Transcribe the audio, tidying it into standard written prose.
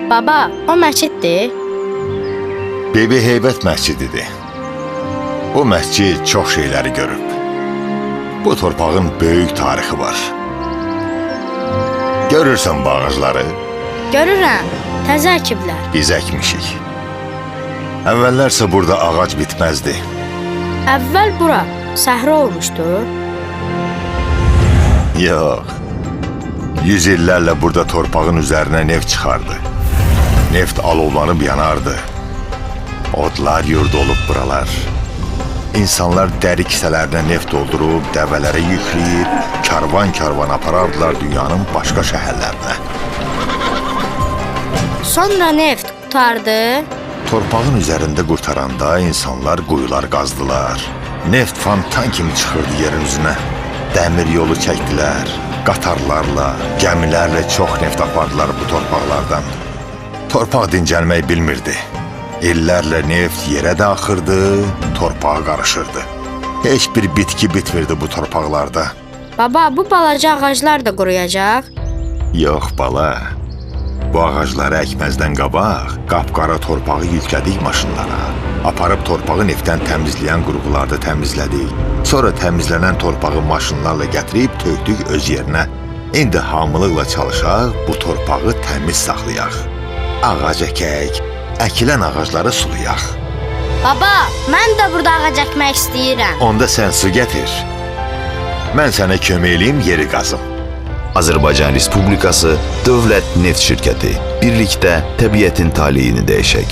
Baba, o məsciddir. Bibi Heybət məscididir. Bu məscid çox şeyləri görüb. Bu torpağın böyük tarixi var. Görürsən bu ağacları? Görürəm, təzə əkiblər. Biz əkmişik. Əvvəllərsə burada ağac bitməzdi. Əvvəl bura səhra olmuşdu. Yox. Yüz illərlə burada torpağın üzərinə neft çıxardı. Neft alovlanıb yanardı. Odlar yurdu olub buralar. İnsanlar dəri kisələrinə neft doldurub, dəvələrə yükləyib, karvan-karvan aparardılar dünyanın başqa şəhərlərinə. Sonra neft qutardı. Torpağın üzərində qurtaranda insanlar quyular qazdılar. Neft fontan kimi çıxırdı yerin üzünə. Dəmir yolu çəkdilər. Qatarlarla, gəmilərlə çox neft apardılar bu torpaqlardan. Torpaq dincəlmək bilmirdi. İllərlə neft yerə də axırdı, torpağa qarışırdı. Heç bir bitki bitmirdi bu torpaqlarda. Baba, bu balaca ağaclar da quruyacaq. Yox bala, bu ağacları əkməzdən qabaq qapqara torpağı yüklədik maşınlara. Aparıb torpağı neftdən təmizləyən qurğularda təmizlədik. Sonra təmizlənən torpağı maşınlarla gətirib tökdük öz yerinə. İndi hamılıqla çalışaq, bu torpağı təmiz saxlayaq. Ağac əkək, əkilən ağacları sulayaq. Baba, mən də burada ağac əkmək istəyirəm. Onda sən su gətir. Mən sənə kömək eləyim, yeri qazım. Azərbaycan Respublikası Dövlət Neft Şirkəti. Birlikdə təbiətin taleyini dəyişək.